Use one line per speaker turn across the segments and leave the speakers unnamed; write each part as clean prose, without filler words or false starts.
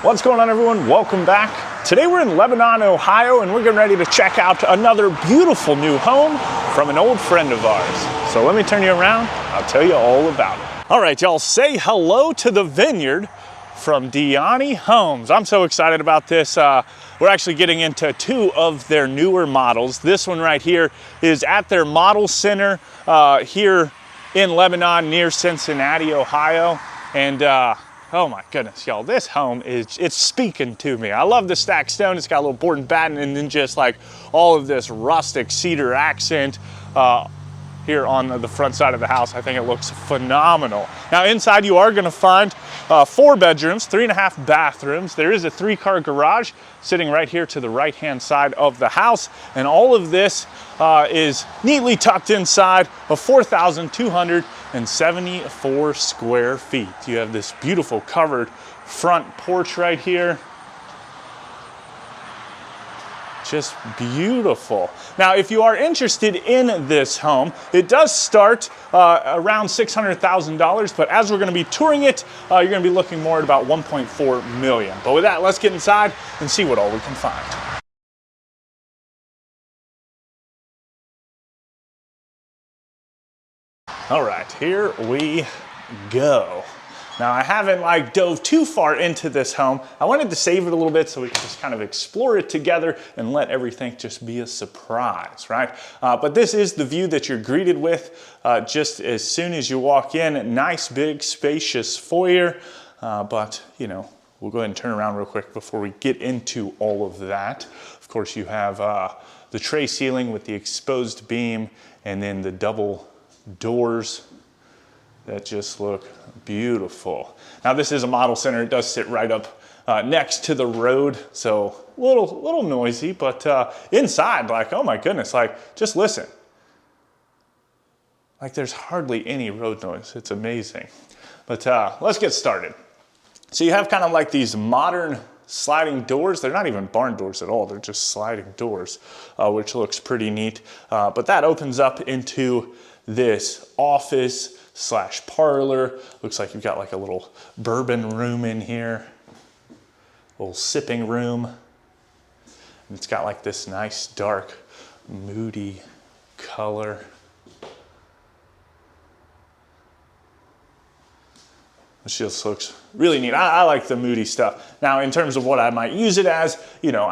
What's going on, everyone? Welcome back. Today we're in Lebanon, Ohio, and we're getting ready to check out another beautiful new home from an old friend of ours. So let me turn you around. I'll tell you all about it. All right, y'all, say hello to the vineyard from Diyanni Homes. I'm so excited about this. We're actually getting into two of their newer models. This one right here is at their model center here in Lebanon near Cincinnati, Ohio. And oh my goodness, y'all, this home it's speaking to me. I love the stacked stone. It's got a little board and batten, and then just like all of this rustic cedar accent here on the front side of the house. I think it looks phenomenal. Now inside you are gonna find 4 bedrooms, 3.5 bathrooms. There is a 3-car garage sitting right here to the right-hand side of the house. And all of this is neatly tucked inside of 4,274 square feet. You have this beautiful covered front porch right here. Just beautiful. Now, if you are interested in this home, it does start around $600,000, but as we're gonna be touring it, you're gonna be looking more at about 1.4 million. But with that, let's get inside and see what all we can find. All right, here we go. Now, I haven't dove too far into this home. I wanted to save it a little bit so we could just kind of explore it together and let everything just be a surprise, right? But this is the view that you're greeted with just as soon as you walk in. Nice, big, spacious foyer. But, you know, we'll go ahead and turn around real quick before we get into all of that. Of course, you have the tray ceiling with the exposed beam and then the double doors that just look beautiful. Now this is a model center. It does sit right up next to the road, so a little noisy, but inside, like, oh my goodness, like, just listen. Like, there's hardly any road noise. It's amazing. But let's get started. So you have kind of like these modern sliding doors. They're not even barn doors at all. They're just sliding doors, which looks pretty neat. But that opens up into this office / parlor. Looks like you've got like a little bourbon room in here, a little sipping room. And it's got like this nice dark moody color. Which just looks really neat. I like the moody stuff. Now, in terms of what I might use it as, you know,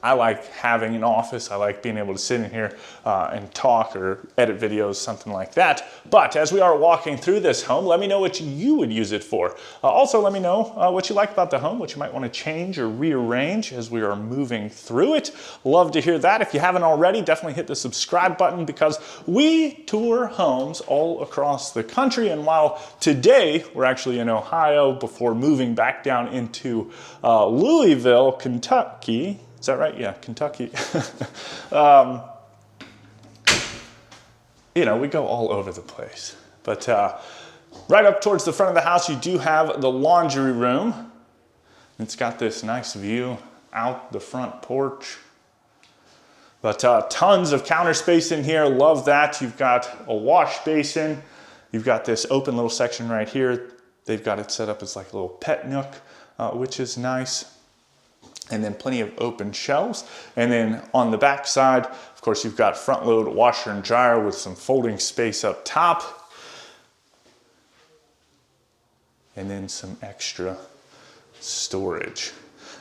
I like having an office. I like being able to sit in here and talk or edit videos, something like that. But as we are walking through this home, let me know what you would use it for. Also, let me know what you like about the home, what you might want to change or rearrange as we are moving through it. Love to hear that. If you haven't already, definitely hit the subscribe button because we tour homes all across the country. And while today we're actually in Ohio before moving back down into Louisville, Kentucky. Is that right? Yeah, Kentucky. You know, we go all over the place. But right up towards the front of the house, you do have the laundry room. It's got this nice view out the front porch. But tons of counter space in here. Love that. You've got a wash basin. You've got this open little section right here. They've got it set up as like a little pet nook, which is nice. And then plenty of open shelves. And then on the back side, of course, you've got front load washer and dryer with some folding space up top. And then some extra storage.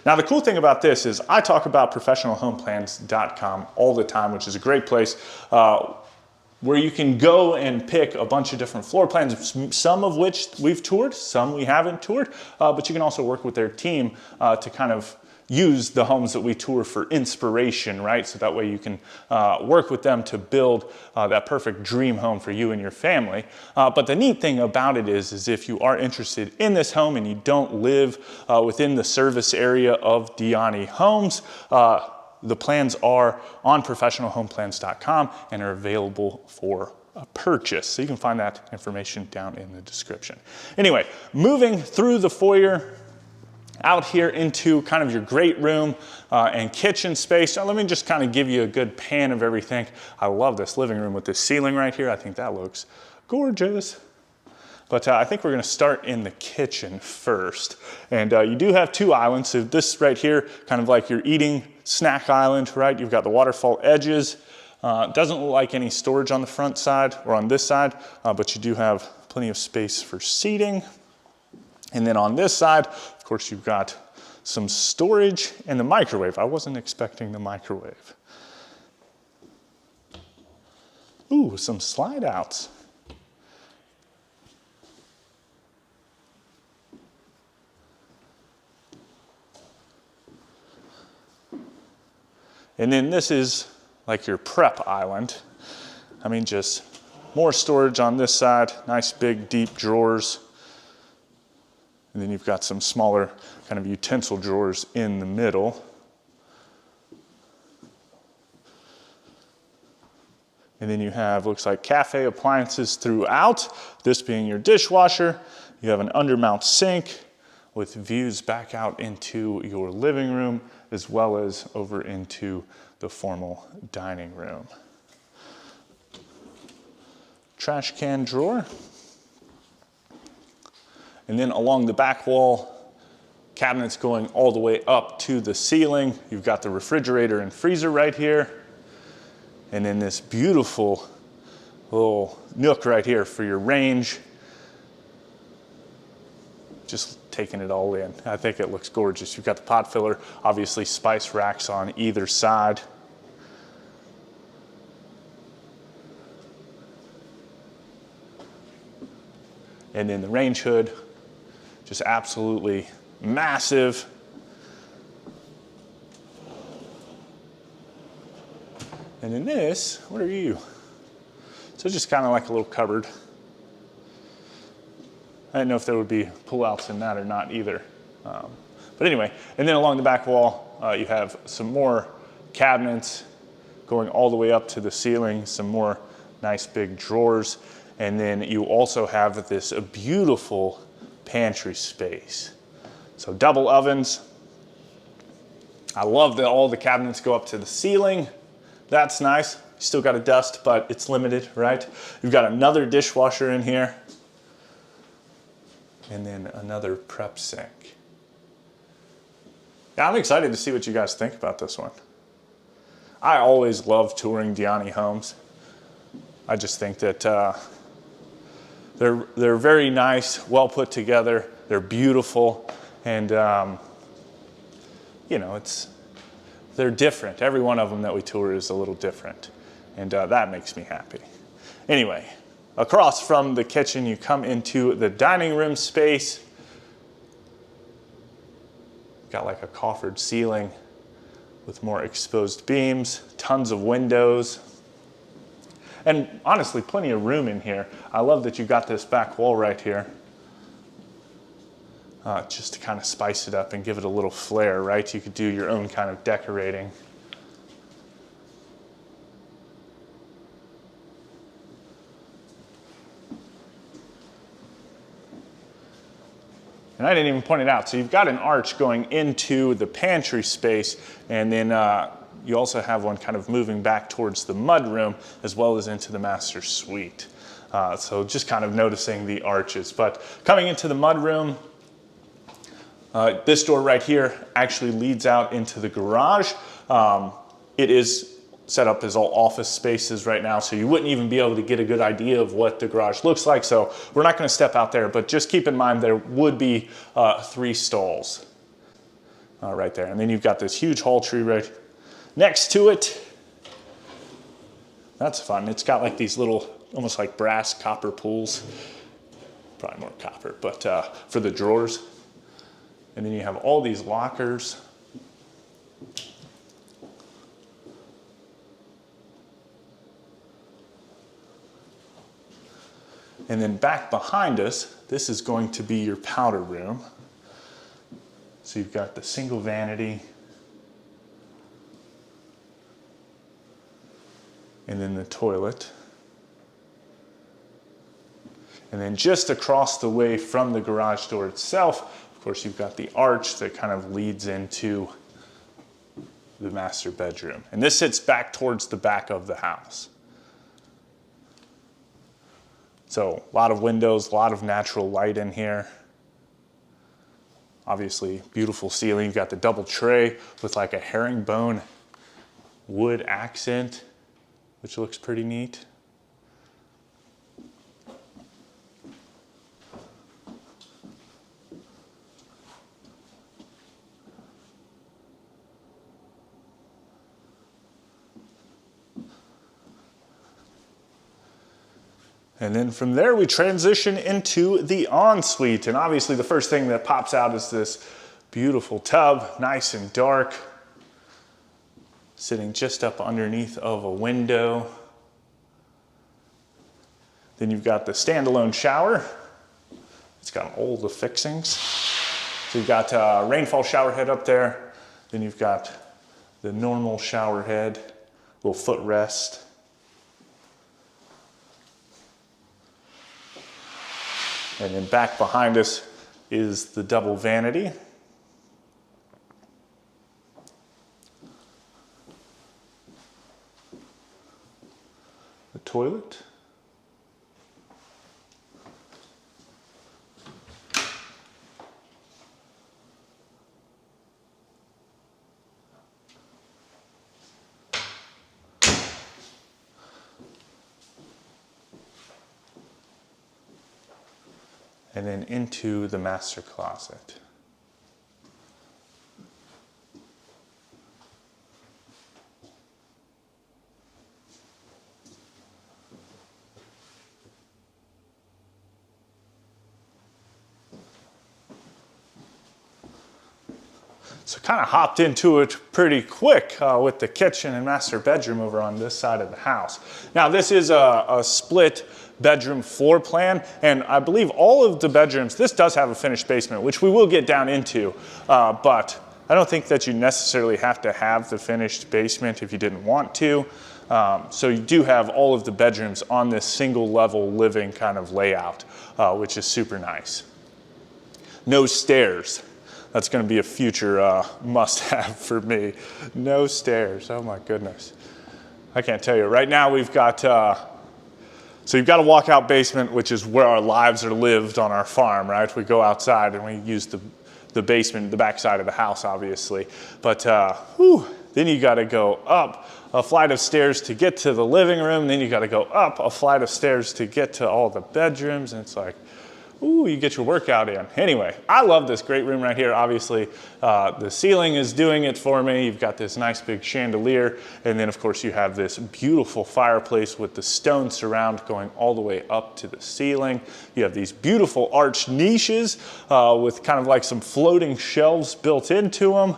Now, the cool thing about this is I talk about professionalhomeplans.com all the time, which is a great place where you can go and pick a bunch of different floor plans, some of which we've toured, some we haven't toured, but you can also work with their team to kind of use the homes that we tour for inspiration, right? So that way you can work with them to build that perfect dream home for you and your family. But the neat thing about it is if you are interested in this home and you don't live within the service area of Diyanni Homes, the plans are on professionalhomeplans.com and are available for a purchase. So you can find that information down in the description. Anyway, moving through the foyer, out here into kind of your great room and kitchen space. Now, let me just kind of give you a good pan of everything. I love this living room with this ceiling right here. I think that looks gorgeous. But I think we're gonna start in the kitchen first. And you do have two islands. So this right here, kind of like your eating snack island, right? You've got the waterfall edges. Doesn't look like any storage on the front side or on this side, but you do have plenty of space for seating. And then on this side, of course, you've got some storage and the microwave. I wasn't expecting the microwave. Ooh, some slide outs. And then this is like your prep island. I mean, just more storage on this side, nice big deep drawers. And then you've got some smaller kind of utensil drawers in the middle. And then you have, looks like cafe appliances throughout, this being your dishwasher. You have an undermount sink with views back out into your living room, as well as over into the formal dining room. Trash can drawer. And then along the back wall, cabinets going all the way up to the ceiling. You've got the refrigerator and freezer right here. And then this beautiful little nook right here for your range. Just taking it all in. I think it looks gorgeous. You've got the pot filler, obviously spice racks on either side. And then the range hood, just absolutely massive. And then this, what are you? So just kind of like a little cupboard. I didn't know if there would be pull-outs in that or not either. But anyway, and then along the back wall, you have some more cabinets going all the way up to the ceiling, some more nice big drawers. And then you also have this beautiful pantry space. So double ovens. I love that all the cabinets go up to the ceiling. That's nice. You still got to dust, but it's limited, right? You've got another dishwasher in here. And then another prep sink. Yeah, I'm excited to see what you guys think about this one. I always love touring Diyanni homes. I just think that they're very nice, well put together. They're beautiful, and you know, they're different. Every one of them that we tour is a little different, and that makes me happy. Anyway. Across from the kitchen, you come into the dining room space. Got like a coffered ceiling with more exposed beams, tons of windows. And honestly, plenty of room in here. I love that you got this back wall right here. Just to kind of spice it up and give it a little flair, right? You could do your own kind of decorating. And I didn't even point it out. So you've got an arch going into the pantry space, and then you also have one kind of moving back towards the mudroom as well as into the master suite. So just kind of noticing the arches. But coming into the mudroom, this door right here actually leads out into the garage. It is set up as all office spaces right now, so you wouldn't even be able to get a good idea of what the garage looks like. So we're not going to step out there, but just keep in mind there would be 3 stalls right there. And then you've got this huge hall tree right next to it. That's fun. It's got like these little, almost like brass copper pulls. Probably more copper, but for the drawers. And then you have all these lockers. And then back behind us, this is going to be your powder room. So you've got the single vanity. And then the toilet. And then just across the way from the garage door itself, of course, you've got the arch that kind of leads into the master bedroom. And this sits back towards the back of the house. So a lot of windows, a lot of natural light in here. Obviously, beautiful ceiling. You've got the double tray with like a herringbone wood accent, which looks pretty neat. And then from there, we transition into the ensuite. And obviously the first thing that pops out is this beautiful tub, nice and dark, sitting just up underneath of a window. Then you've got the standalone shower. It's got all the fixings. So you've got a rainfall shower head up there. Then you've got the normal shower head, little footrest. And then back behind us is the double vanity. The toilet. And then into the master closet. So kind of hopped into it pretty quick with the kitchen and master bedroom over on this side of the house. Now this is a split bedroom floor plan, and I believe all of the bedrooms, this does have a finished basement, which we will get down into, but I don't think that you necessarily have to have the finished basement if you didn't want to. So you do have all of the bedrooms on this single level living kind of layout, which is super nice. No stairs. That's going to be a future must-have for me. No stairs. Oh my goodness. I can't tell you. Right now we've got, so you've got a walkout basement, which is where our lives are lived on our farm, right? We go outside and we use the basement, the backside of the house, obviously. But then you got to go up a flight of stairs to get to the living room. Then you got to go up a flight of stairs to get to all the bedrooms. And it's like, ooh, you get your workout in. Anyway, I love this great room right here. Obviously, the ceiling is doing it for me. You've got this nice big chandelier. And then, of course, you have this beautiful fireplace with the stone surround going all the way up to the ceiling. You have these beautiful arched niches with kind of like some floating shelves built into them.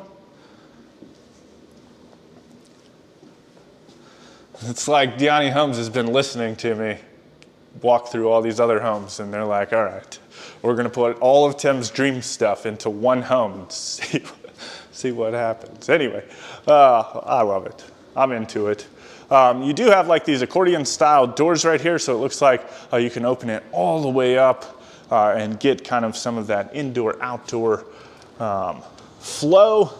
It's like Diyanni Homes has been listening to me walk through all these other homes, and they're like, all right, we're going to put all of Tim's dream stuff into one home and see what happens. Anyway, I love it. I'm into it. You do have like these accordion style doors right here, so it looks like you can open it all the way up and get kind of some of that indoor outdoor flow.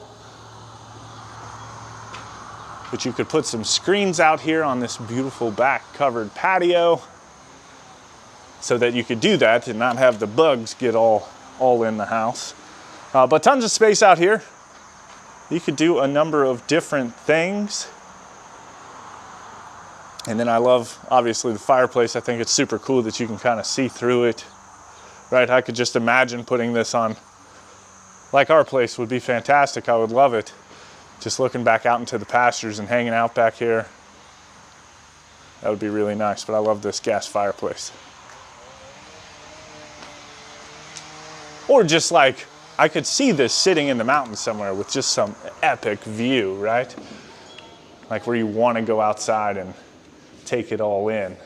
But you could put some screens out here on this beautiful back covered patio, so that you could do that and not have the bugs get all in the house. But tons of space out here. You could do a number of different things. And then I love, obviously, the fireplace. I think it's super cool that you can kind of see through it, right? I could just imagine putting this on, like our place would be fantastic. I would love it. Just looking back out into the pastures and hanging out back here. That would be really nice, but I love this gas fireplace. Or just like, I could see this sitting in the mountains somewhere with just some epic view, right? Like where you want to go outside and take it all in.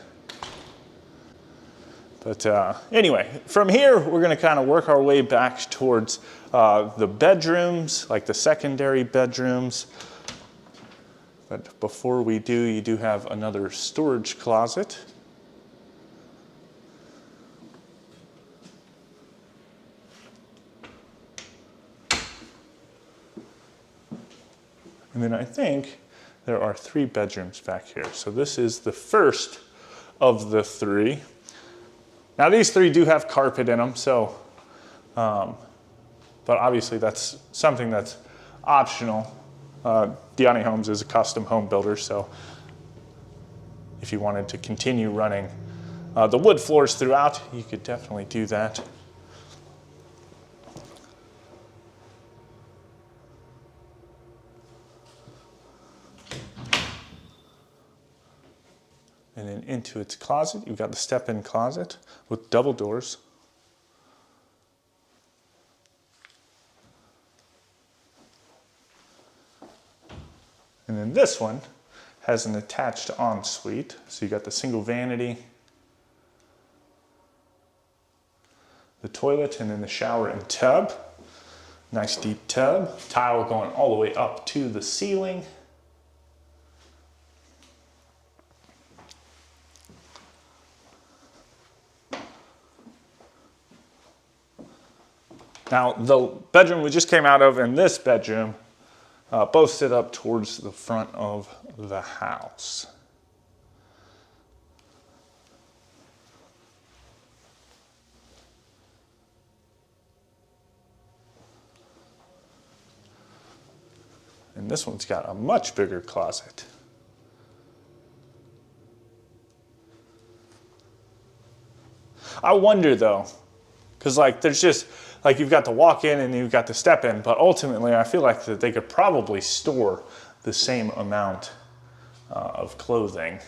But anyway, from here, we're going to kind of work our way back towards the bedrooms, like the secondary bedrooms. But before we do, you do have another storage closet. And then I think there are 3 bedrooms back here. So this is the first of the 3. Now these 3 do have carpet in them, so, but obviously that's something that's optional. Diyanni Homes is a custom home builder, so if you wanted to continue running the wood floors throughout, you could definitely do that. And then into its closet, you've got the step-in closet with double doors. And then this one has an attached ensuite. So you got the single vanity, the toilet, and then the shower and tub. Nice deep tub. Tile going all the way up to the ceiling. Now, the bedroom we just came out of and this bedroom both sit up towards the front of the house. And this one's got a much bigger closet. I wonder though, because like there's just, like you've got the walk-in and you've got the step-in, but ultimately I feel like that they could probably store the same amount of clothing.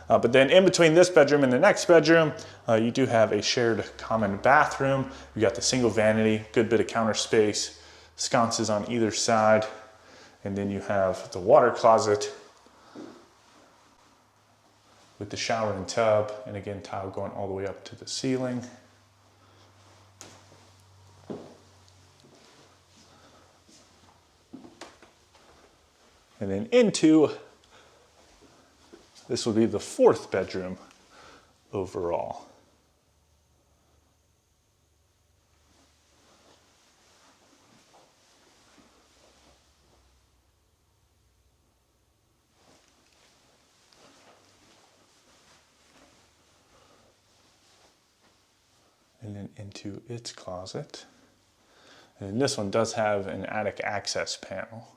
But then in between this bedroom and the next bedroom, you do have a shared common bathroom. You got the single vanity, good bit of counter space, sconces on either side, and then you have the water closet with the shower and tub, and again, tile going all the way up to the ceiling. And then into, this will be the 4th bedroom overall. And then into its closet. And this one does have an attic access panel.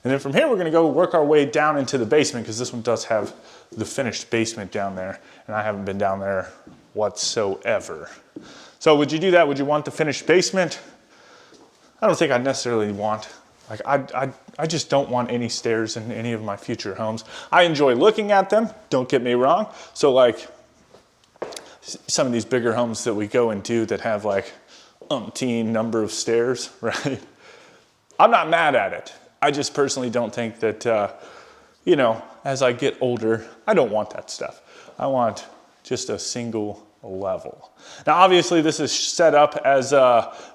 And then from here, we're gonna go work our way down into the basement because this one does have the finished basement down there, and I haven't been down there whatsoever. So would you do that? Would you want the finished basement? I don't think I necessarily want, like I just don't want any stairs in any of my future homes. I enjoy looking at them, don't get me wrong. So like some of these bigger homes that we go into that have like umpteen number of stairs, right? I'm not mad at it. I just personally don't think that, you know, as I get older, I don't want that stuff. I want just a single level. Now, obviously, this is set up as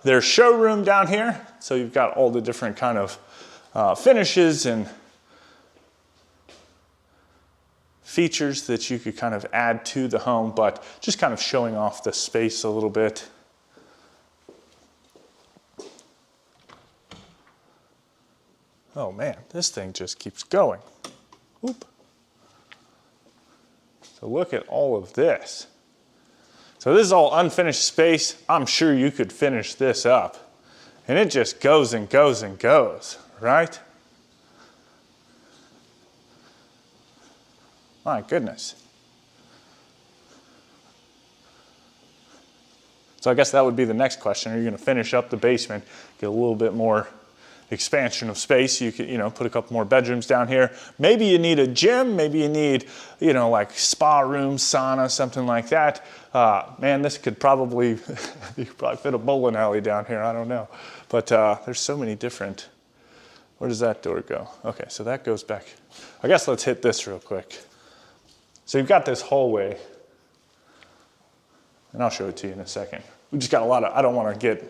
their showroom down here. So you've got all the different kind of finishes and features that you could kind of add to the home, but just kind of showing off the space a little bit. Oh man, this thing just keeps going. Oop. So look at all of this. So this is all unfinished space. I'm sure you could finish this up. And it just goes and goes and goes, right? My goodness. So I guess that would be the next question. Are you going to finish up the basement, get a little bit more expansion of space? You could, you know, put a couple more bedrooms down here. Maybe you need a gym. Maybe you need, you know, like spa room, sauna, something like that. Man, this could probably, you could probably fit a bowling alley down here. I don't know. But there's so many different, where does that door go? Okay, so that goes back. I guess let's hit this real quick. So you've got this hallway, and I'll show it to you in a second. We just got a lot of, I don't want to get,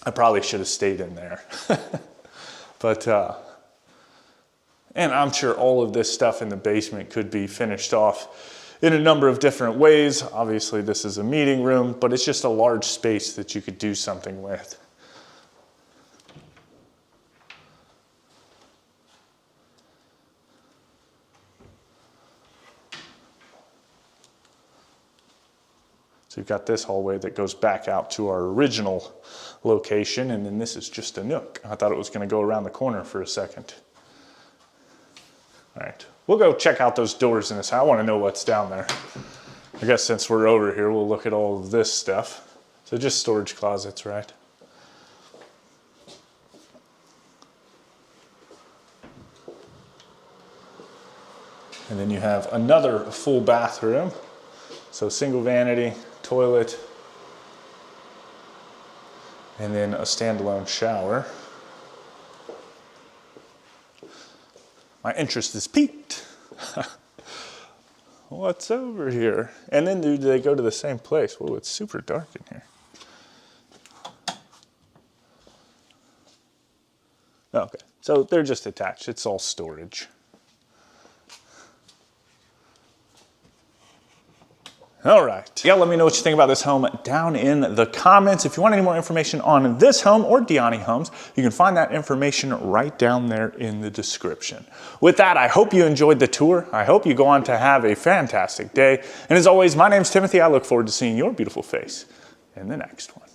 I probably should have stayed in there. But, and I'm sure all of this stuff in the basement could be finished off in a number of different ways. Obviously this is a meeting room, but it's just a large space that you could do something with. So you've got this hallway that goes back out to our original location, and then this is just a nook. I thought it was gonna go around the corner for a second. All right, we'll go check out those doors in this house. I wanna know what's down there. I guess since we're over here, we'll look at all of this stuff. So just storage closets, right? And then you have another full bathroom. So single vanity, toilet, and then a standalone shower. My interest is piqued. What's over here? And then do they go to the same place? Whoa, it's super dark in here. Okay, so they're just attached. It's all storage. All right. Yeah, let me know what you think about this home down in the comments. If you want any more information on this home or Diyanni homes, you can find that information right down there in the description. With that, I hope you enjoyed the tour. I hope you go on to have a fantastic day. And as always, my name's Timothy. I look forward to seeing your beautiful face in the next one.